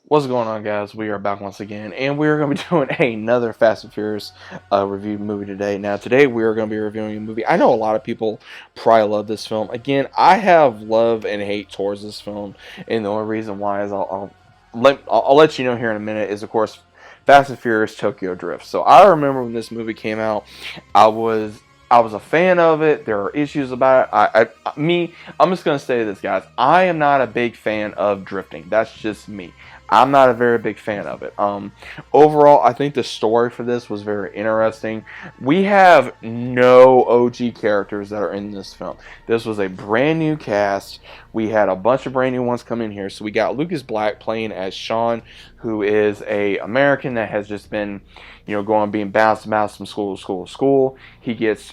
What's going on, guys? We are back once again, and we're going to be doing another Fast and Furious review movie today. Now, today we are going to be reviewing a movie. I know a lot of people probably love this film. Again, I have love and hate towards this film, and the only reason why is I'll let you know here in a minute is, of course, Fast and Furious Tokyo Drift. So I remember when this movie came out, I was I was a fan of it. There are issues about it. I'm just gonna say this, guys. I am not a big fan of drifting. That's just me. I'm not a very big fan of it. Overall, I think the story for this was very interesting. We have no OG characters that are in this film. This was a brand new cast. We had a bunch of brand new ones come in here. So we got Lucas Black playing as Sean, who is a American that has just been, going being bounced from school to school to school. He gets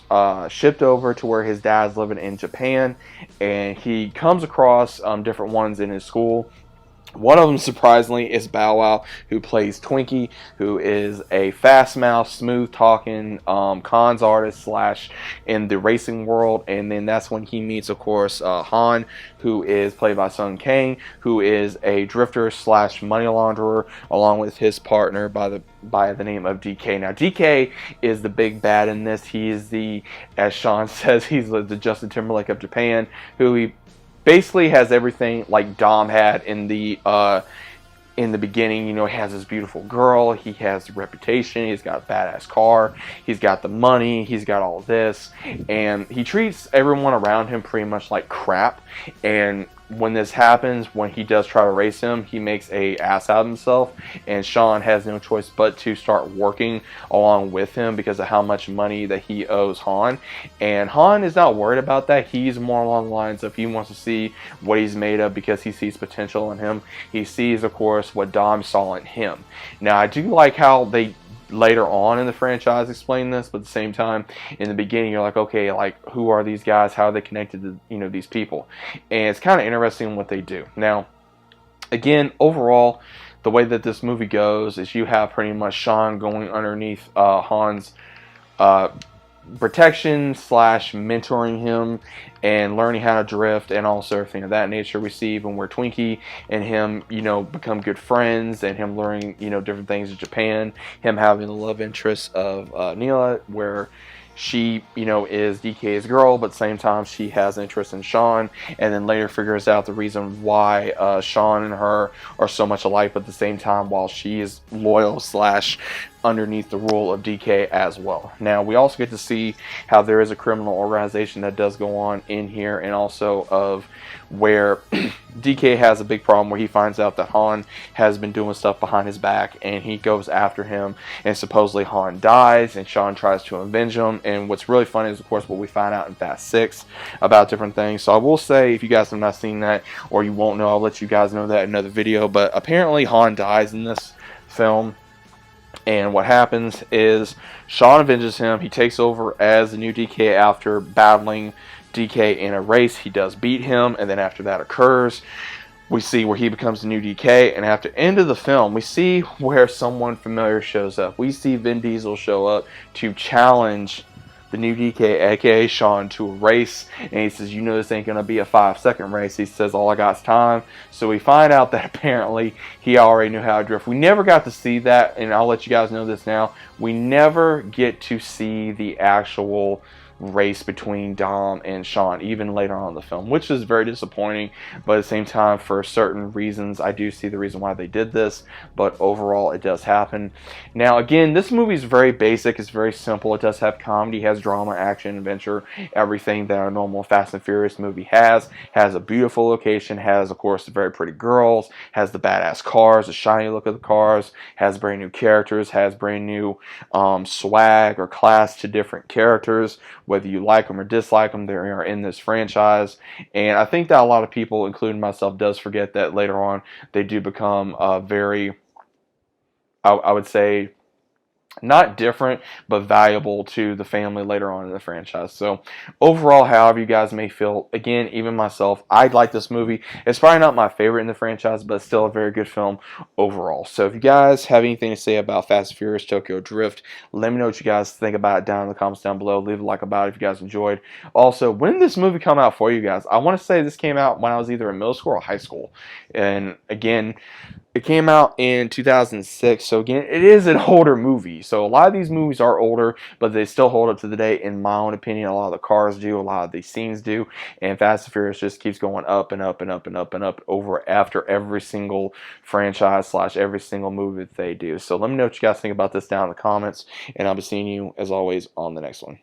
shipped over to where his dad's living in Japan, and he comes across different ones in his school. One of them, surprisingly, is Bow Wow, who plays Twinkie, who is a fast-mouthed, smooth-talking cons artist slash in the racing world. And then that's when he meets, of course, Han, who is played by Sung Kang, who is a drifter slash money launderer, along with his partner by the name of DK. Now, DK is the big bad in this. He is as Sean says, he's the Justin Timberlake of Japan, who he basically has everything like Dom had in the beginning. He has this beautiful girl, he has the reputation, he's got a badass car, he's got the money, he's got all this, and he treats everyone around him pretty much like crap. And when this happens, when he does try to race him, he makes a ass out of himself, and Sean has no choice but to start working along with him because of how much money that he owes Han. And Han is not worried about that. He's more along the lines of he wants to see what he's made of because he sees potential in him. He sees, of course, what Dom saw in him. Now, I do like how they later on in the franchise explain this, but at the same time, in the beginning, you're like, okay, like, who are these guys? How are they connected to these people? And it's kind of interesting what they do. Now, again, overall, the way that this movie goes is you have pretty much Sean going underneath Han's protection slash mentoring him and learning how to drift, and also everything of that nature. We see even where Twinkie and him become good friends, and him learning different things in Japan, him having the love interest of Neela, where she is DK's girl, but at the same time she has interest in Sean, and then later figures out the reason why Sean and her are so much alike, but at the same time while she is loyal slash underneath the rule of DK as well. Now, we also get to see how there is a criminal organization that does go on in here, and also of where DK has a big problem where he finds out that Han has been doing stuff behind his back, and he goes after him, and supposedly Han dies, and Sean tries to avenge him. And what's really funny is, of course, what we find out in Fast 6 about different things. So I will say, if you guys have not seen that, or you won't know, I'll let you guys know that in another video. But apparently Han dies in this film. And what happens is Sean avenges him. He takes over as the new DK after battling DK in a race. He does beat him, and then after that occurs, we see where he becomes the new DK. And after the end of the film, we see where someone familiar shows up. We see Vin Diesel show up to challenge the new DK, aka Sean, to a race, and he says, this ain't gonna be a 5-second race. He says, all I got is time. So we find out that apparently he already knew how to drift. We never got to see that, and I'll let you guys know this now. We never get to see the actual race between Dom and Sean, even later on in the film, which is very disappointing. But at the same time, for certain reasons, I do see the reason why they did this, but overall it does happen. Now, again, this movie is very basic. It's very simple. It does have comedy, has drama, action, adventure, everything that a normal Fast and Furious movie has a beautiful location, has, of course, the very pretty girls, has the badass cars, the shiny look of the cars, has brand new characters, has brand new swag or class to different characters, whether you like them or dislike them. They are in this franchise, and I think that a lot of people, including myself, does forget that later on they do become very, I would say, not different, but valuable to the family later on in the franchise. So overall, however you guys may feel, again, even myself, I like this movie. It's probably not my favorite in the franchise, but still a very good film overall. So if you guys have anything to say about Fast and Furious Tokyo Drift, let me know what you guys think about it down in the comments down below. Leave a like about it if you guys enjoyed. Also, when did this movie come out for you guys? I want to say this came out when I was either in middle school or high school. And again, it came out in 2006, so again, it is an older movie. So a lot of these movies are older, but they still hold up to the day, in my own opinion. A lot of the cars do, a lot of the scenes do, and Fast and Furious just keeps going up and up and up and up and up over after every single franchise slash every single movie that they do. So let me know what you guys think about this down in the comments, and I'll be seeing you, as always, on the next one.